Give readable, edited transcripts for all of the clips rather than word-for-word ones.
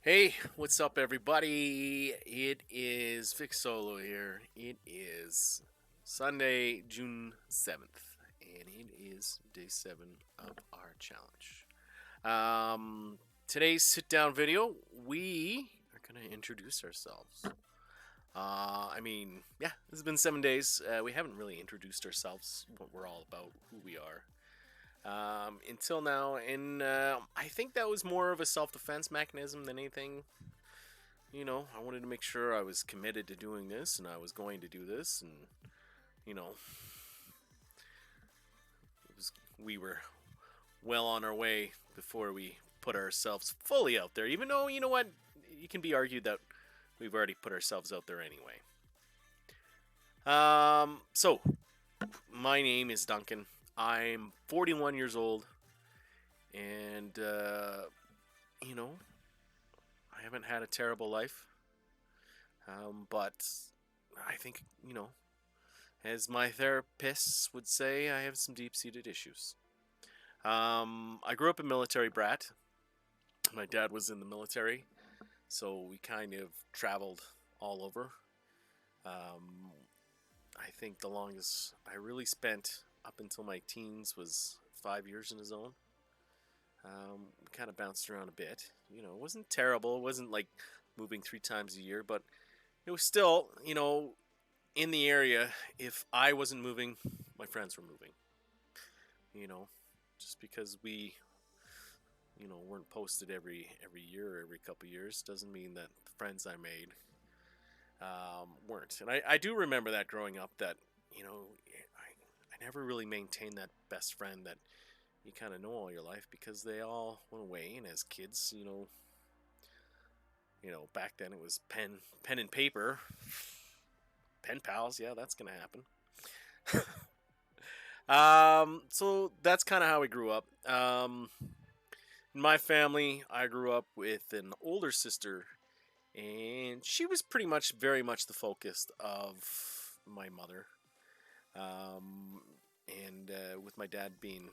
Hey, what's up, everybody? It is Vic Solo here. It is Sunday, June 7th, and it is day 7 of our challenge. Today's sit down video, we are going to introduce ourselves. Yeah, it's been 7 days. We haven't really introduced ourselves, what we're all about, who we are, until now, and I think that was more of a self defense mechanism than anything. I wanted to make sure I was committed to doing this and I was going to do this, and you know, we were well on our way before we put ourselves fully out there. Even though, you know what, it can be argued that we've already put ourselves out there anyway. So my name is Duncan. I'm 41 years old, and you know, I haven't had a terrible life, but I think as my therapists would say, I have some deep seated issues. I grew up a military brat. My dad was in the military, so we kind of traveled all over. Um, I think the longest I really spent up until my teens was 5 years in a zone. Kind of bounced around a bit. It wasn't terrible. It wasn't like moving 3 times a year, but it was still, in the area. If I wasn't moving, my friends were moving. You know, just because we weren't posted every year or every couple of years doesn't mean that the friends I made weren't. And I do remember that growing up, that I never really maintained that best friend that you kind of know all your life, because they all went away. And as kids, back then it was pen and paper, pen pals. Yeah, that's gonna happen. So that's kind of how we grew up. In my family, I grew up with an older sister, and she was pretty much very much the focus of my mother. Um, and with my dad being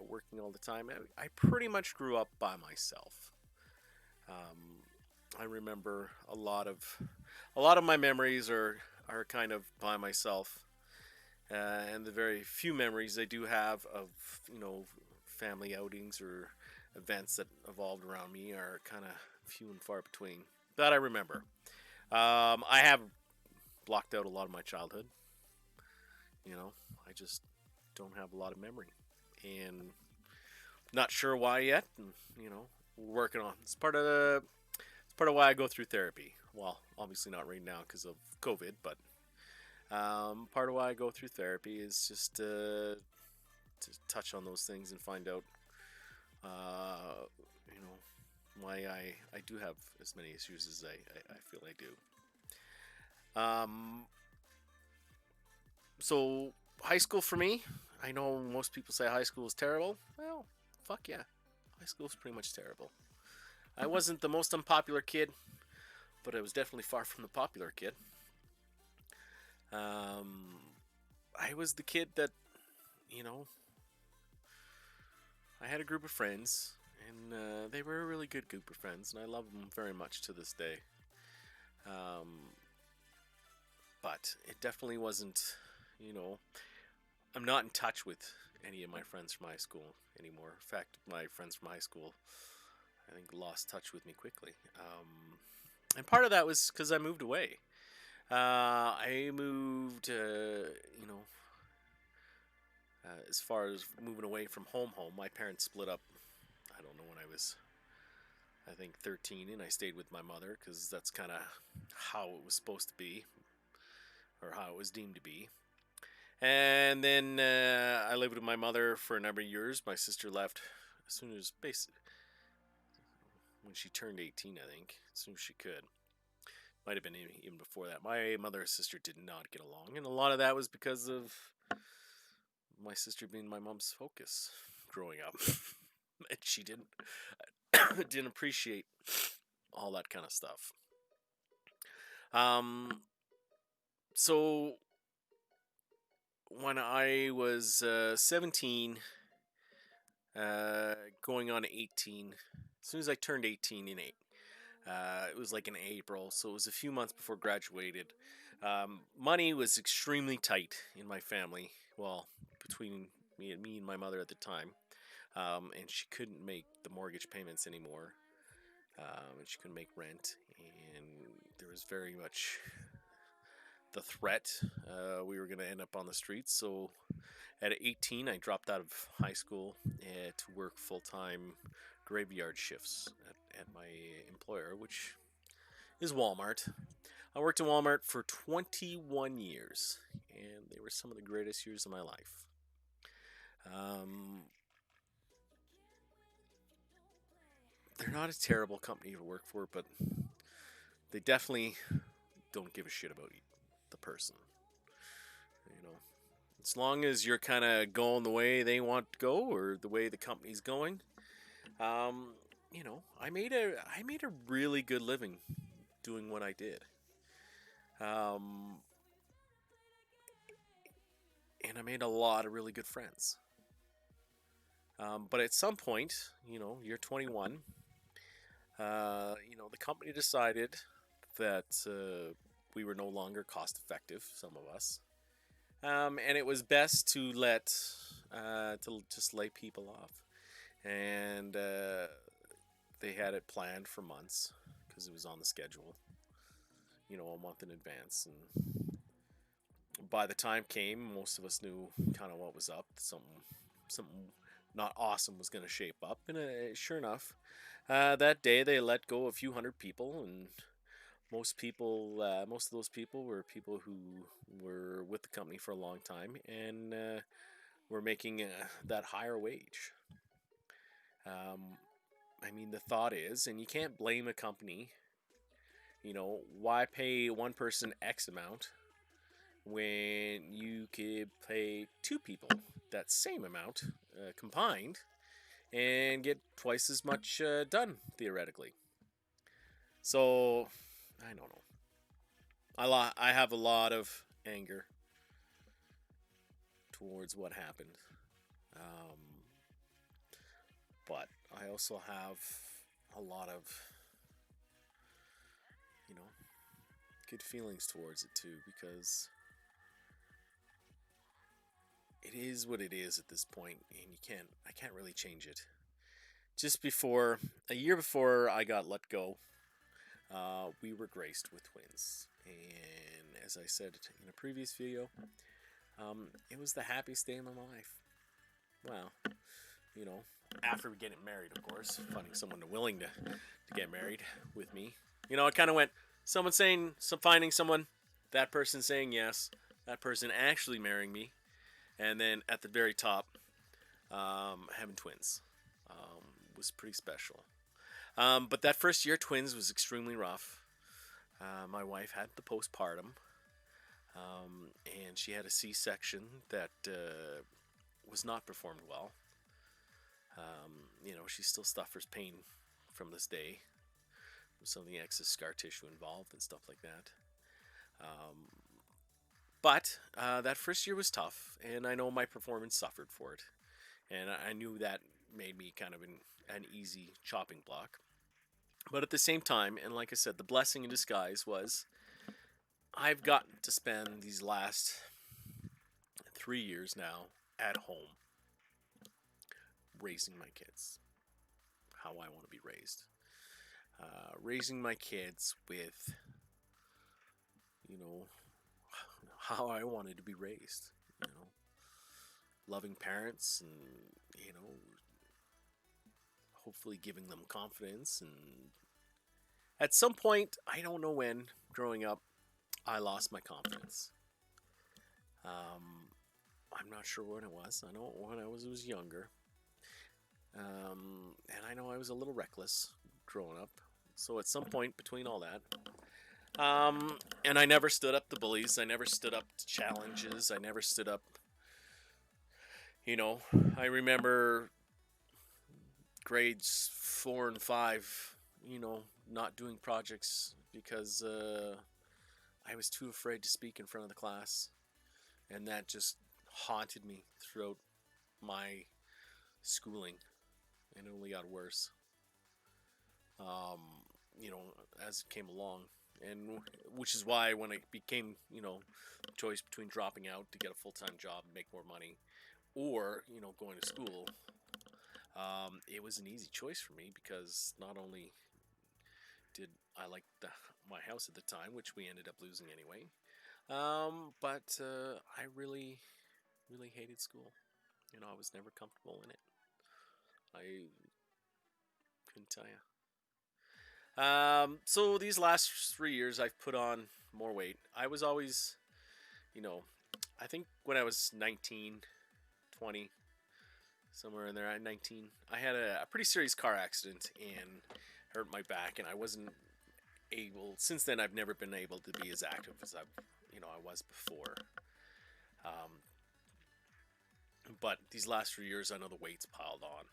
working all the time, I pretty much grew up by myself. Um, I remember a lot of my memories are kind of by myself, and the very few memories I do have of family outings or events that evolved around me are kind of few and far between that I remember. I have blocked out a lot of my childhood. I just don't have a lot of memory, and not sure why yet. And we're working on. It's part of why I go through therapy. Well, obviously not right now because of COVID, but part of why I go through therapy is just to touch on those things and find out, uh, you know, why I do have as many issues as I feel I do. Um, so high school for me, I know most people say high school is terrible. Well, fuck yeah, high school is pretty much terrible. I wasn't the most unpopular kid, but I was definitely far from the popular kid. Um, I was the kid that, you know, I had a group of friends, and they were a really good group of friends, and I love them very much to this day. Um, but it definitely wasn't, you know, I'm not in touch with any of my friends from high school anymore. In fact, my friends from high school, I think, lost touch with me quickly. And part of that was because I moved away. I moved, as far as moving away from home. My parents split up. I don't know, when I was, I think, 13, and I stayed with my mother because that's kind of how it was supposed to be, or how it was deemed to be. And then I lived with my mother for a number of years. My sister left as soon as when she turned 18, I think, as soon as she could. Might have been even before that. My mother and sister did not get along, and a lot of that was because of my sister being my mom's focus growing up. And she didn't appreciate all that kind of stuff. Um, so when I was 17, going on 18, as soon as I turned 18 in It was like in April, so it was a few months before graduated. Money was extremely tight in my family. Well, between me and my mother at the time, and she couldn't make the mortgage payments anymore, and she couldn't make rent, and there was very much the threat we were going to end up on the streets. So at 18, I dropped out of high school to work full time graveyard shifts at my employer, which is Walmart. I worked at Walmart for 21 years, and they were some of the greatest years of my life. Um, they're not a terrible company to work for, but they definitely don't give a shit about the person. You know, as long as you're kind of going the way they want to go or the way the company's going, um, I made a really good living doing what I did. Um, and I made a lot of really good friends. But at some point, you're 21. The company decided that we were no longer cost effective. Some of us, and it was best to just lay people off. And they had it planned for months because it was on the schedule, a month in advance. And by the time came, most of us knew kind of what was up. Something not awesome was going to shape up, and sure enough, that day they let go a few hundred people, and most of those people were people who were with the company for a long time and were making that higher wage. Um, I mean, the thought is, and you can't blame a company. Why pay one person X amount when you could pay two people that same amount combined and get twice as much done theoretically? So I don't know. I have a lot of anger towards what happened, um, but I also have a lot of you know good feelings towards it too, because it is what it is at this point, and I can't really change it. Just before a year before I got let go, we were graced with twins, and as I said in a previous video, it was the happiest day of my life. Wow, you know, after getting married, of course, finding someone willing to get married with me. It kind of went someone saying, finding someone, that person saying yes, that person actually marrying me, and then at the very top, having twins was pretty special. But that first year, twins was extremely rough. My wife had the postpartum, and she had a C-section that was not performed well. She still suffers pain from this day with some of the excess scar tissue involved and stuff like that. Um, but that first year was tough, and I know my performance suffered for it. And I knew that made me kind of an easy chopping block. But at the same time, and like I said, the blessing in disguise was I've gotten to spend these last 3 years now at home raising my kids how I want to be raised. Raising my kids with, you know, how I wanted to be raised. Loving parents and, you know, hopefully giving them confidence. And at some point, I don't know when, growing up, I lost my confidence. I'm not sure when it was. I know when I was younger. And I know I was a little reckless growing up. So at some point between all that, and I never stood up to bullies. I never stood up to challenges. I never stood up. You know, I remember grades 4 and 5. Not doing projects because I was too afraid to speak in front of the class, and that just haunted me throughout my schooling, and it only got worse. Um, as it came along, and which is why when it became, choice between dropping out to get a full time job and make more money, or going to school, it was an easy choice for me because not only did I like my house at the time, which we ended up losing anyway, but I really, really hated school. I was never comfortable in it. I couldn't tell you. So these last 3 years, I've put on more weight. I was always, you know, I think when I was 19, 20, somewhere in there, at 19, I had a pretty serious car accident and hurt my back, and I wasn't able. Since then, I've never been able to be as active as I was before. Um, but these last 3 years, I know the weight's piled on.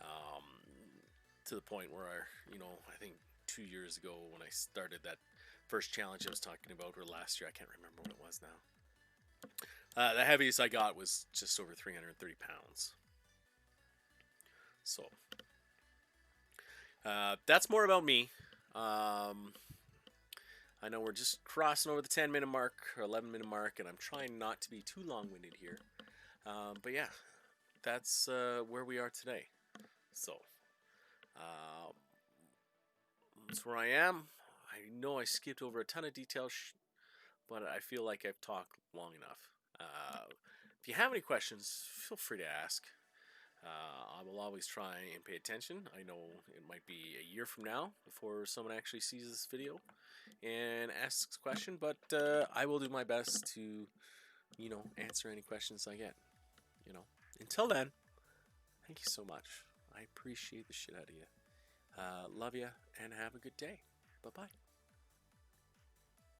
Um, to the point where I think 2 years ago when I started that first challenge I was talking about, or last year, I can't remember what it was now. The heaviest I got was just over 330 pounds. So that's more about me. I know we're just crossing over the 10-minute mark or 11-minute mark, and I'm trying not to be too long-winded here. But yeah, that's where we are today. So that's where I am. I know I skipped over a ton of details, but I feel like I've talked long enough. If you have any questions, feel free to ask. I will always try and pay attention. I know it might be a year from now before someone actually sees this video and asks a question, but I will do my best to, answer any questions I get. Until then, thank you so much. I appreciate the shit out of you. Love you, and have a good day. Bye-bye.